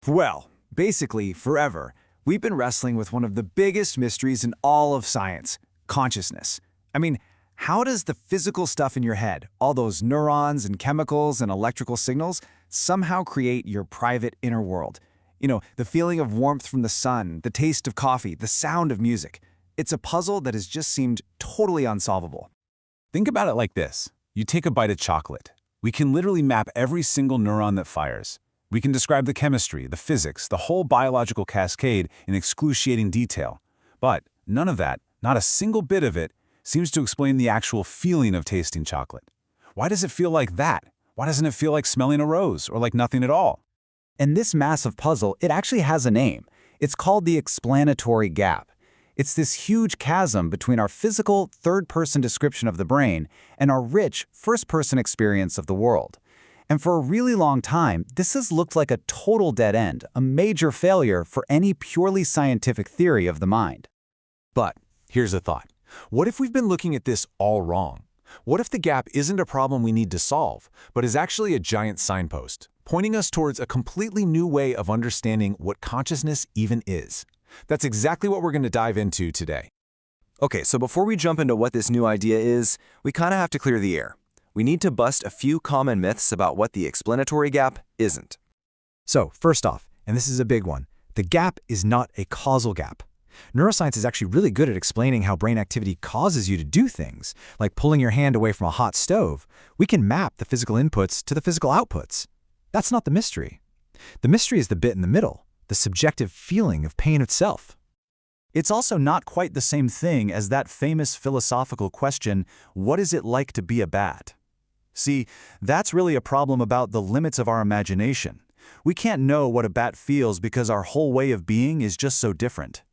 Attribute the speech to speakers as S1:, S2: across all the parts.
S1: Well, basically, forever, we've been wrestling with one of the biggest mysteries in all of science, consciousness. I mean, how does the physical stuff in your head, all those neurons and chemicals and electrical signals, somehow create your private inner world? You know, the feeling of warmth from the sun, the taste of coffee, the sound of music. It's a puzzle that has just seemed totally unsolvable.
S2: Think about it like this. You take a bite of chocolate. We can literally map every single neuron that fires. We can describe the chemistry, the physics, the whole biological cascade in excruciating detail. But none of that, not a single bit of it, seems to explain the actual feeling of tasting chocolate. Why does it feel like that? Why doesn't it feel like smelling a rose or like nothing at all?
S3: And this massive puzzle, it actually has a name. It's called the explanatory gap. It's this huge chasm between our physical, third-person description of the brain and our rich, first-person experience of the world. And for a really long time, this has looked like a total dead end, a major failure for any purely scientific theory of the mind.
S4: But here's a thought. What if we've been looking at this all wrong? What if the gap isn't a problem we need to solve, but is actually a giant signpost, pointing us towards a completely new way of understanding what consciousness even is? That's exactly what we're going to dive into today.
S5: Okay, so before we jump into what this new idea is, we kind of have to clear the air. We need to bust a few common myths about what the explanatory gap isn't.
S1: So, first off, and this is a big one, the gap is not a causal gap. Neuroscience is actually really good at explaining how brain activity causes you to do things, like pulling your hand away from a hot stove. We can map the physical inputs to the physical outputs. That's not the mystery. The mystery is the bit in the middle, the subjective feeling of pain itself. It's also not quite the same thing as that famous philosophical question, what is it like to be a bat? See, that's really a problem about the limits of our imagination. We can't know what a bat feels because our whole way of being is just so different.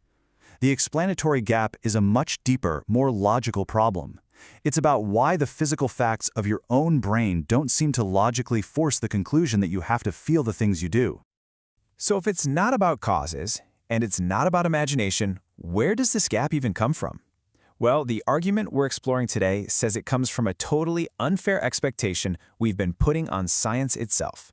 S1: The explanatory gap is a much deeper, more logical problem. It's about why the physical facts of your own brain don't seem to logically force the conclusion that you have to feel the things you do. So if it's not about causes, and it's not about imagination, where does this gap even come from? Well, the argument we're exploring today says it comes from a totally unfair expectation we've been putting on science itself.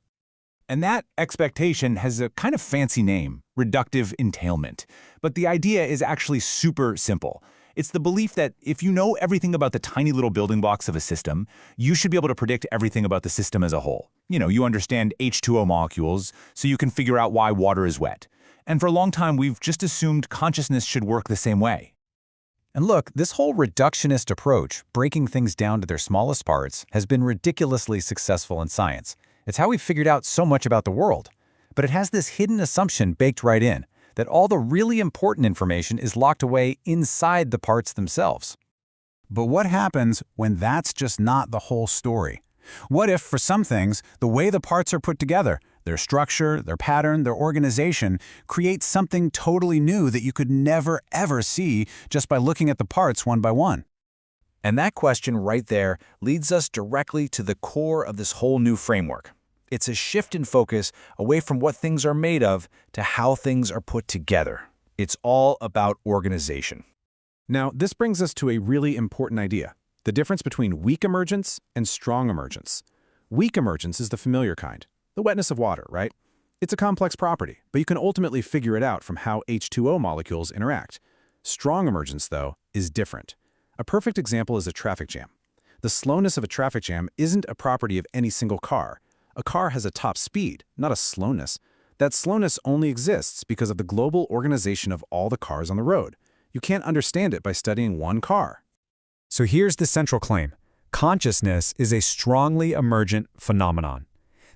S2: And that expectation has a kind of fancy name, reductive entailment. But the idea is actually super simple. It's the belief that if you know everything about the tiny little building blocks of a system, you should be able to predict everything about the system as a whole. You understand H2O molecules, so you can figure out why water is wet. And for a long time, we've just assumed consciousness should work the same way.
S3: And look, this whole reductionist approach, breaking things down to their smallest parts, has been ridiculously successful in science. It's how we figured out so much about the world. But it has this hidden assumption baked right in, that all the really important information is locked away inside the parts themselves.
S2: But what happens when that's just not the whole story? What if, for some things, the way the parts are put together, their structure, their pattern, their organization, creates something totally new that you could never, ever see just by looking at the parts one by one?
S3: And that question right there leads us directly to the core of this whole new framework. It's a shift in focus away from what things are made of to how things are put together. It's all about organization.
S6: Now, this brings us to a really important idea, the difference between weak emergence and strong emergence. Weak emergence is the familiar kind, the wetness of water, right? It's a complex property, but you can ultimately figure it out from how H2O molecules interact. Strong emergence, though, is different. A perfect example is a traffic jam. The slowness of a traffic jam isn't a property of any single car. A car has a top speed, not a slowness. That slowness only exists because of the global organization of all the cars on the road. You can't understand it by studying one car.
S1: So here's the central claim. Consciousness is a strongly emergent phenomenon.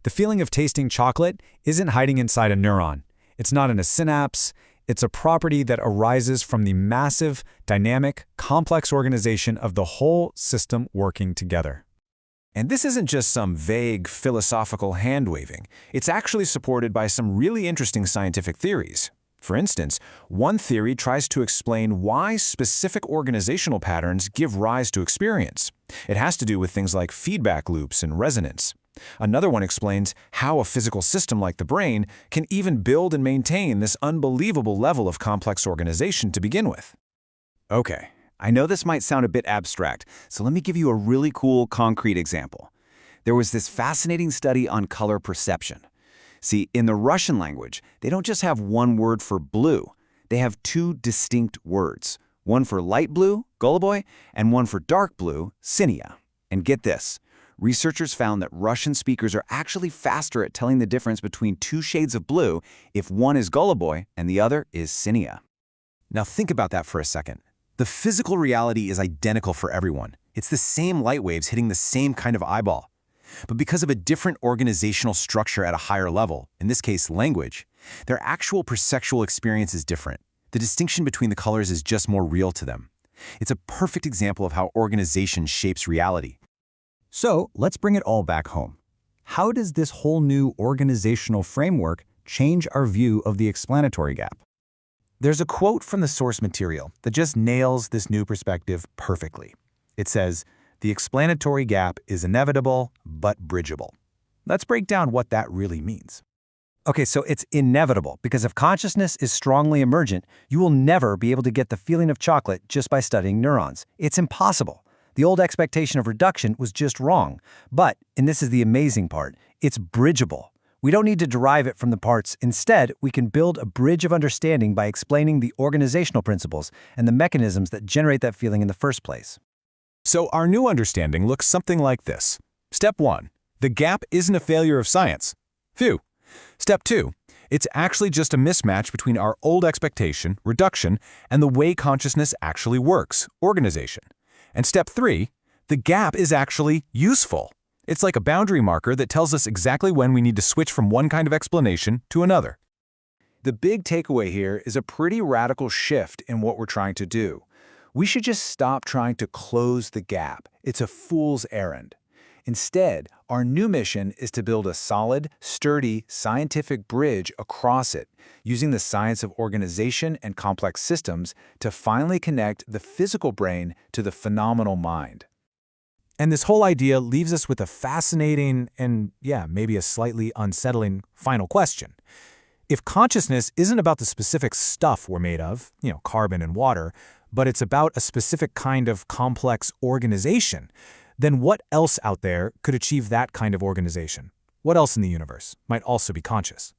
S1: The feeling of tasting chocolate isn't hiding inside a neuron. It's not in a synapse. It's a property that arises from the massive, dynamic, complex organization of the whole system working together. And this isn't just some vague philosophical hand-waving. It's actually supported by some really interesting scientific theories. For instance, one theory tries to explain why specific organizational patterns give rise to experience. It has to do with things like feedback loops and resonance. Another one explains how a physical system like the brain can even build and maintain this unbelievable level of complex organization to begin with.
S3: Okay, I know this might sound a bit abstract, so let me give you a really cool, concrete example. There was this fascinating study on color perception. See, in the Russian language, they don't just have one word for blue. They have two distinct words, one for light blue, goluboy, and one for dark blue, sinia. And get this, researchers found that Russian speakers are actually faster at telling the difference between two shades of blue if one is goluboy and the other is sinia.
S1: Now think about that for a second. The physical reality is identical for everyone. It's the same light waves hitting the same kind of eyeball. But because of a different organizational structure at a higher level, in this case language, their actual perceptual experience is different. The distinction between the colors is just more real to them. It's a perfect example of how organization shapes reality.
S3: So let's bring it all back home. How does this whole new organizational framework change our view of the explanatory gap?
S1: There's a quote from the source material that just nails this new perspective perfectly. It says, "The explanatory gap is inevitable but bridgeable." Let's break down what that really means.
S3: Okay, so it's inevitable because if consciousness is strongly emergent, you will never be able to get the feeling of chocolate just by studying neurons. It's impossible. The old expectation of reduction was just wrong. But, and this is the amazing part, it's bridgeable. We don't need to derive it from the parts. Instead, we can build a bridge of understanding by explaining the organizational principles and the mechanisms that generate that feeling in the first place.
S2: So our new understanding looks something like this. Step 1. The gap isn't a failure of science. Phew. Step 2. It's actually just a mismatch between our old expectation, reduction, and the way consciousness actually works, organization. And step 3. The gap is actually useful. It's like a boundary marker that tells us exactly when we need to switch from one kind of explanation to another.
S1: The big takeaway here is a pretty radical shift in what we're trying to do. We should just stop trying to close the gap. It's a fool's errand. Instead, our new mission is to build a solid, sturdy, scientific bridge across it, using the science of organization and complex systems to finally connect the physical brain to the phenomenal mind. And this whole idea leaves us with a fascinating and, maybe a slightly unsettling final question. If consciousness isn't about the specific stuff we're made of, carbon and water, but it's about a specific kind of complex organization, then what else out there could achieve that kind of organization? What else in the universe might also be conscious?